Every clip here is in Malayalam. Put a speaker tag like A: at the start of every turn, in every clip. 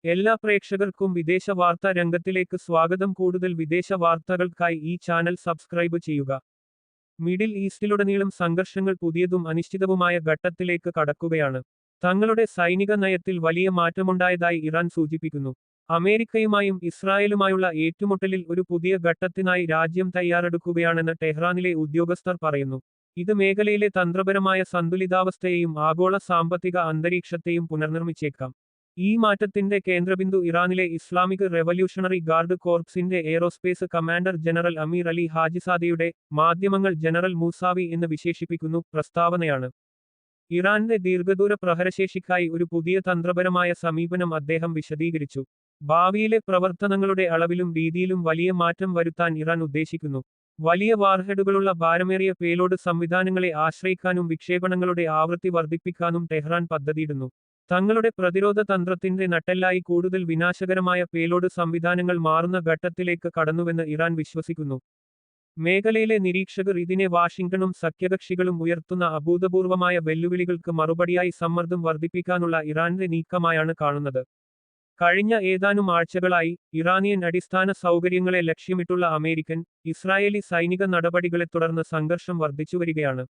A: എല്ലാ പ്രേക്ഷകർക്കും വിദേശ വാർത്താ രംഗത്തിലേക്ക് സ്വാഗതം. കൂടുതൽ വിദേശ വാർത്തകൾക്കായി ഈ ചാനൽ സബ്സ്ക്രൈബ് ചെയ്യുക. മിഡിൽ ഈസ്റ്റിലുടനീളം സംഘർഷങ്ങൾ പുതിയതും അനിശ്ചിതവുമായ ഘട്ടത്തിലേക്ക് കടക്കുകയാണ്. തങ്ങളുടെ സൈനിക നയത്തിൽ വലിയ മാറ്റമുണ്ടായതായി ഇറാൻ സൂചിപ്പിക്കുന്നു. അമേരിക്കയുമായും ഇസ്രായേലുമായുള്ള ഏറ്റുമുട്ടലിൽ ഒരു പുതിയ ഘട്ടത്തിനായി രാജ്യം തയ്യാറെടുക്കുകയാണെന്ന് ടെഹ്റാനിലെ ഉദ്യോഗസ്ഥർ പറയുന്നു. ഇത് മേഖലയിലെ തന്ത്രപരമായ സന്തുലിതാവസ്ഥയെയും ആഗോള സാമ്പത്തിക അന്തരീക്ഷത്തെയും പുനർനിർമ്മിച്ചേക്കാം. ഈ മാറ്റത്തിന്റെ കേന്ദ്രബിന്ദു ഇറാനിലെ ഇസ്ലാമിക് റെവല്യൂഷണറി ഗാർഡ് കോർപ്സിന്റെ aerospace commander general Amir Ali ഹാജിസാദയുടെ മാധ്യമങ്ങൾ ജനറൽ മൂസാവി എന്ന് വിശേഷിപ്പിക്കുന്നു പ്രസ്താവനയാണ്. ഇറാന്റെ ദീർഘദൂര പ്രഹരശേഷിക്കായി ഒരു പുതിയ തന്ത്രപരമായ സമീപനം അദ്ദേഹം വിശദീകരിച്ചു. ഭാവിയിലെ പ്രവർത്തനങ്ങളുടെ അളവിലും രീതിയിലും വലിയ മാറ്റം വരുത്താൻ ഇറാൻ ഉദ്ദേശിക്കുന്നു. വലിയ വാർഹെഡുകളുള്ള ഭാരമേറിയ പേലോഡ് സംവിധാനങ്ങളെ ആശ്രയിക്കാനും വിക്ഷേപണങ്ങളുടെ ആവൃത്തി വർദ്ധിപ്പിക്കാനും ടെഹ്റാൻ പദ്ധതിയിടുന്നു. തങ്ങളുടെ പ്രതിരോധ തന്ത്രത്തിന്റെ നട്ടെല്ലായി കൂടുതൽ വിനാശകരമായ പേലോഡ് സംവിധാനങ്ങൾ മാറുന്ന ഘട്ടത്തിലേക്ക് കടന്നുവെന്ന് ഇറാൻ വിശ്വസിക്കുന്നു. മേഖലയിലെ നിരീക്ഷകർ ഇതിനെ വാഷിംഗ്ടണും സഖ്യകക്ഷികളും ഉയർത്തുന്ന അഭൂതപൂർവമായ വെല്ലുവിളികൾക്ക് മറുപടിയായി സമ്മർദ്ദം വർദ്ധിപ്പിക്കാനുള്ള ഇറാന്റെ നീക്കമായാണ് കാണുന്നത്. കഴിഞ്ഞ ഏതാനും ആഴ്ചകളായി ഇറാനിയൻ അടിസ്ഥാന സൗകര്യങ്ങളെ ലക്ഷ്യമിട്ടുള്ള അമേരിക്കൻ, ഇസ്രായേലി സൈനിക നടപടികളെ തുടർന്ന് സംഘർഷം വർദ്ധിച്ചുവരികയാണ്.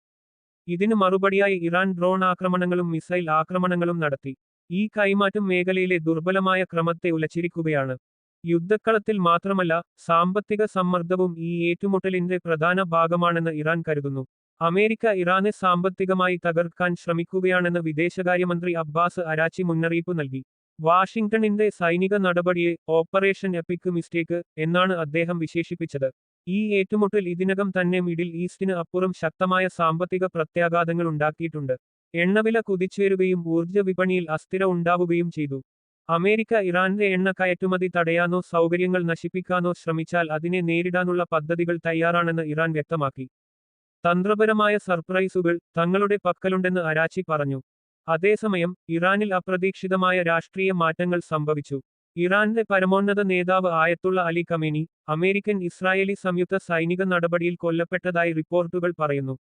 A: ഇതിന് മറുപടിയായി ഇറാൻ ഡ്രോൺ ആക്രമണങ്ങളും മിസൈൽ ആക്രമണങ്ങളും നടത്തി. ഈ കൈമാറ്റം മേഖലയിലെ ദുർബലമായ ക്രമത്തെ ഉലച്ചിരിക്കുകയാണ്. യുദ്ധക്കളത്തിൽ മാത്രമല്ല, സാമ്പത്തിക സമ്മർദ്ദവും ഈ ഏറ്റുമുട്ടലിന്റെ പ്രധാന ഭാഗമാണെന്ന് ഇറാൻ കരുതുന്നു. അമേരിക്ക ഇറാനെ സാമ്പത്തികമായി തകർക്കാൻ ശ്രമിക്കുകയാണെന്ന് വിദേശകാര്യമന്ത്രി അബ്ബാസ് അരാച്ചി മുന്നറിയിപ്പ് നൽകി. വാഷിംഗ്ടണിന്റെ സൈനിക നടപടിയെ ഓപ്പറേഷൻ എപ്പിക് മിസ്റ്റേക്ക് എന്നാണ് അദ്ദേഹം വിശേഷിപ്പിച്ചത്. ഈ ഏറ്റുമുട്ടൽ ഇതിനകം തന്നെ മിഡിൽ ഈസ്റ്റിന് അപ്പുറം ശക്തമായ സാമ്പത്തിക പ്രത്യാഘാതങ്ങൾ ഉണ്ടാക്കിയിട്ടുണ്ട്. എണ്ണവില കുതിച്ചുയരുകയും ഊർജ്ജ വിപണിയിൽ അസ്ഥിര ഉണ്ടാവുകയും ചെയ്തു. അമേരിക്ക ഇറാന്റെ എണ്ണ കയറ്റുമതി തടയാനോ സൗകര്യങ്ങൾ നശിപ്പിക്കാനോ ശ്രമിച്ചാൽ അതിനെ നേരിടാനുള്ള പദ്ധതികൾ തയ്യാറാണെന്ന് ഇറാൻ വ്യക്തമാക്കി. തന്ത്രപരമായ സർപ്രൈസുകൾ തങ്ങളുടെ പക്കലുണ്ടെന്ന് അരാച്ചി പറഞ്ഞു. അതേസമയം ഇറാനിൽ അപ്രതീക്ഷിതമായ രാഷ്ട്രീയ മാറ്റങ്ങൾ സംഭവിച്ചു. ഇറാന്റെ പരമോന്നത നേതാവ് ആയത്തുള്ള അലി ഖമേനി, അമേരിക്കൻ ഇസ്രായേലി സംയുക്ത സൈനിക നടപടിയിൽ കൊല്ലപ്പെട്ടതായി റിപ്പോർട്ടുകൾ പറയുന്നു.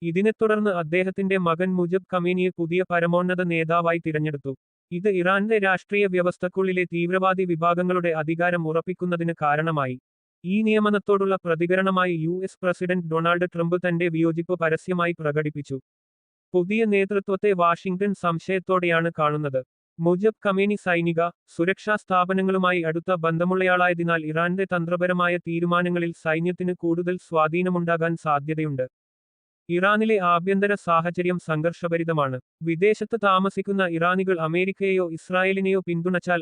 A: ഇതിനെ തുടർന്ന് അദ്ദേഹത്തിന്റെ മകൻ മുജബ് ഖമേനിയെ പുതിയ പരമോന്നത നേതാവായി തിരഞ്ഞെടുത്തു. ഇത് ഇറാന്റെ രാഷ്ട്രീയ വ്യവസ്ഥക്കുള്ളിലെ തീവ്രവാദി വിഭാഗങ്ങളുടെ അധികാരം ഉറപ്പിക്കുന്നതിന് കാരണമായി. ഈ നിയമനത്തോടുള്ള പ്രതികരണമായി US പ്രസിഡന്റ് ഡൊണാൾഡ് ട്രംപ് തന്റെ വിയോജിപ്പ് പരസ്യമായി പ്രകടിപ്പിച്ചു. പുതിയ നേതൃത്വത്തെ വാഷിംഗ്ടൺ സംശയത്തോടെയാണ് കാണുന്നത്. മുജബ് ഖമേനി സൈനിക, സുരക്ഷാ സ്ഥാപനങ്ങളുമായി അടുത്ത ബന്ധമുള്ളയാളായതിനാൽ ഇറാന്റെ തന്ത്രപരമായ തീരുമാനങ്ങളിൽ സൈന്യത്തിന് കൂടുതൽ സ്വാധീനമുണ്ടാകാൻ സാധ്യതയുണ്ട്. ഇറാനിലെ ആഭ്യന്തര സാഹചര്യം സംഘർഷഭരിതമാണ്. വിദേശത്ത് താമസിക്കുന്ന ഇറാനികൾ അമേരിക്കയെയോ ഇസ്രായേലിനെയോ പിന്തുണച്ചാൽ